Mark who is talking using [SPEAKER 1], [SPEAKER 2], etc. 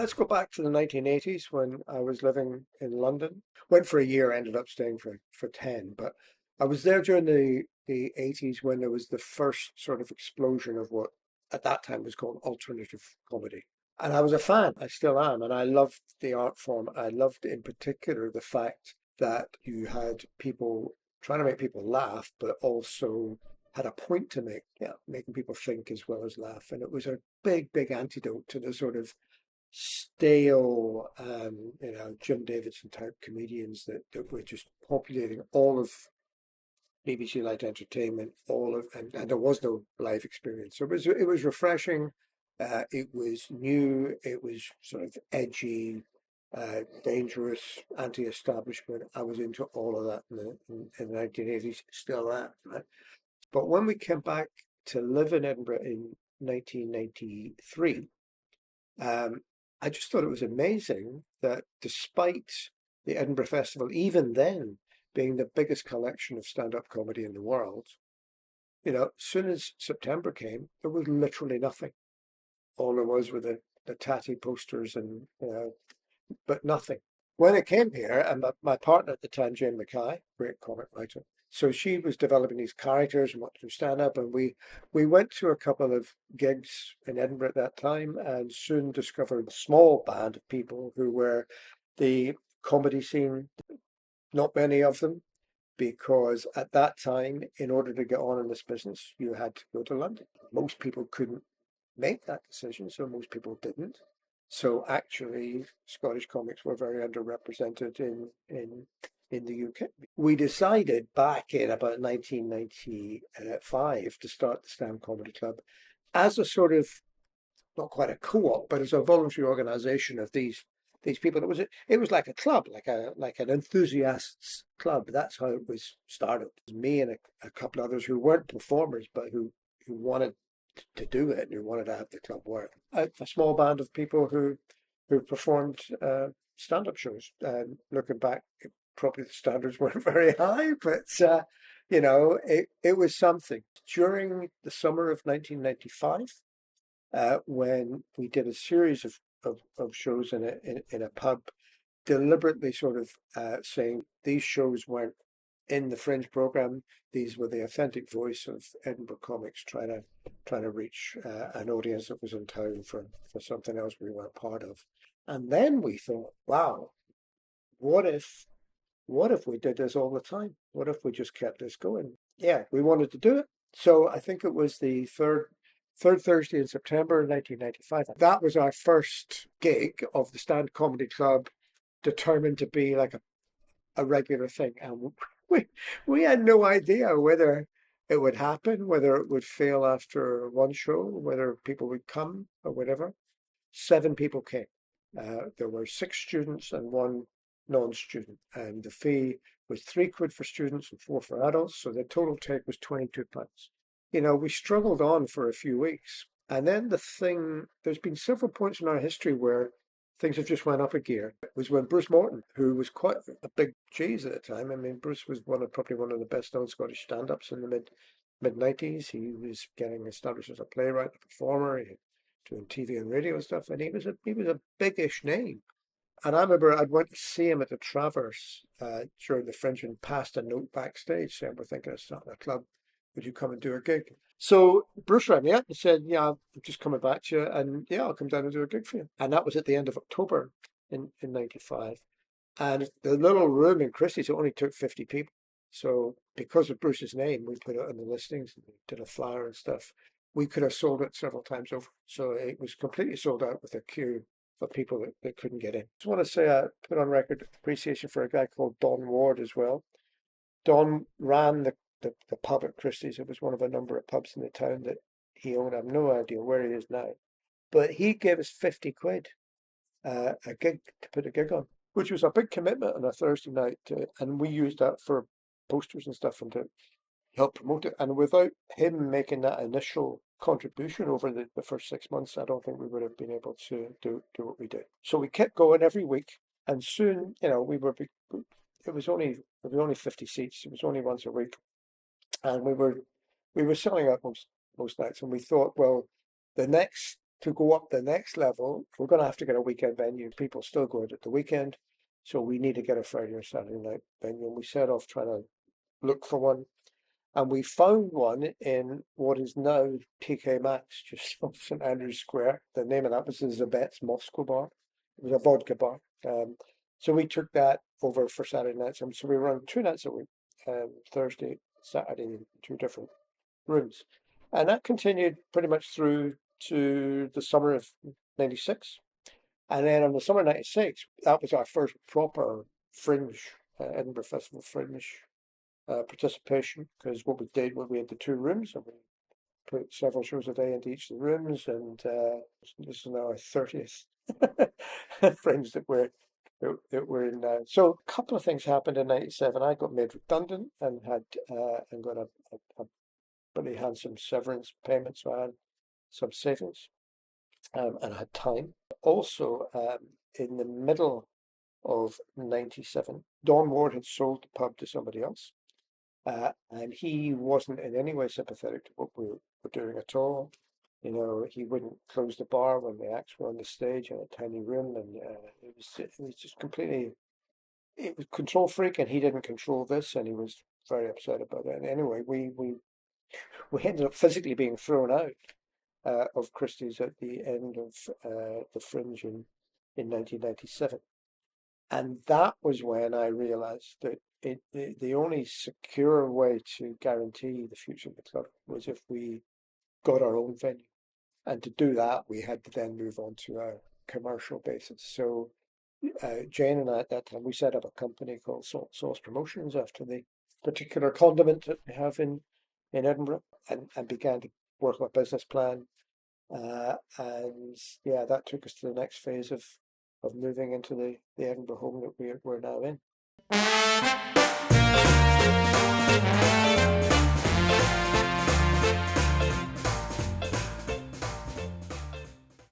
[SPEAKER 1] let's go back to the 1980s when I was living in London. Went for a year, ended up staying for 10. But I was there during the 80s when there was the first sort of explosion of what at that time was called alternative comedy. And I was a fan, I still am, and I loved the art form. I loved in particular the fact that you had people trying to make people laugh, but also had a point to make, yeah, making people think as well as laugh. And it was a big, big antidote to the sort of stale, Jim Davidson type comedians that were just populating all of BBC Light Entertainment, and there was no live experience. So it was refreshing. It was new. It was sort of edgy, dangerous, anti-establishment. I was into all of that in the 1980s. Still am. Right? But when we came back to live in Edinburgh in 1993, um, I just thought it was amazing that despite the Edinburgh Festival, even then being the biggest collection of stand-up comedy in the world, as soon as September came, there was literally nothing. All there was were the tatty posters and, but nothing. When it came here, and my partner at the time, Jane Mackay, great comic writer, so she was developing these characters and what to stand up, and we went to a couple of gigs in Edinburgh at that time, and soon discovered a small band of people who were the comedy scene. Not many of them, because at that time, in order to get on in this business, you had to go to London. Most people couldn't make that decision, so most people didn't. So actually, Scottish comics were very underrepresented in the UK. We decided back in about 1995 to start the Stand Comedy Club as a sort of not quite a co-op, but as a voluntary organisation of these people. It was like a club, like an enthusiasts club. That's how it was started. It was me and a couple others who weren't performers, but who wanted to do it and who wanted to have the club work. A small band of people who performed stand-up shows. Looking back, probably the standards weren't very high, but it was something. During the summer of 1995, when we did a series of shows in a pub, deliberately sort of saying these shows weren't in the fringe program. These were the authentic voice of Edinburgh comics trying to reach an audience that was in town for something else we weren't part of. And then we thought, wow, what if we did this all the time? What if we just kept this going? Yeah, we wanted to do it. So I think it was the third Thursday in September 1995. That was our first gig of the Stand Comedy Club, determined to be like a regular thing. And we we had no idea whether it would happen, whether it would fail after one show, whether people would come or whatever. 7 people came. There were 6 students and one non-student, and the fee was £3 for students and 4 for adults. So the total take was £22. We struggled on for a few weeks, and then there's been several points in our history where things have just went up a gear. It was when Bruce Morton, who was quite a big cheese at the time. I mean, Bruce was probably one of the best known Scottish stand-ups in the mid '90s. He was getting established as a playwright, a performer, doing TV and radio and stuff, and he was a biggish name. And I remember I'd went to see him at the Traverse during the Fringe and passed a note backstage saying, "We're thinking of starting a club. Would you come and do a gig?" So Bruce rang me up and said, "Yeah, I'm just coming back to you, and yeah, I'll come down and do a gig for you." And that was at the end of October in '95. And the little room in Christie's only took 50 people. So because of Bruce's name, we put it on the listings and we did a flyer and stuff. We could have sold it several times over. So it was completely sold out with a queue for people that couldn't get in. Just want to say I put on record appreciation for a guy called Don Ward as well. Don ran the pub at Christie's. It was one of a number of pubs in the town that he owned. I have no idea where he is now. But he gave us 50 quid a gig to put a gig on, which was a big commitment on a Thursday night. And we used that for posters and stuff and to help promote it. And without him making that initial contribution over the first 6 months, I don't think we would have been able to do what we did. So we kept going every week, and soon, it was only 50 seats. It was only once a week, and we were selling out most nights. And we thought, well, the next to go up the next level, we're going to have to get a weekend venue. People still go out at the weekend, so we need to get a Friday or Saturday night venue. And we set off trying to look for one, and we found one in what is now PK Maxx, just off St Andrew's Square. The name of that was the Zabet's Moscow Bar. It was a vodka bar. So we took that over for Saturday nights, and so we run 2 nights a week, Thursday, Saturday, in 2 different rooms, and that continued pretty much through to the summer of '96. And then on the summer '96, that was our first proper fringe, Edinburgh Festival fringe participation, because what we did was we had the 2 rooms and we put several shows a day into each of the rooms, and this is now our 30th fringe that we're in now. So a couple of things happened in '97. I got made redundant and had and got a pretty handsome severance payment, so I had some savings, and I had time. Also, in the middle of '97, Don Ward had sold the pub to somebody else, and he wasn't in any way sympathetic to what we were doing at all. You know, he wouldn't close the bar when the acts were on the stage in a tiny room, and it was just completely. It was control freak, and he didn't control this, and he was very upset about it. And anyway, we ended up physically being thrown out of Christie's at the end of the Fringe in 1997. And that was when I realized that the only secure way to guarantee the future of the club was if we got our own venue. And to do that, we had to then move on to a commercial basis. So Jane and I at that time, we set up a company called Salt Sauce Promotions after the particular condiment that we have in Edinburgh, and began to work on a business plan. And yeah, that took us to the next phase of moving into the Edinburgh home that we're now in.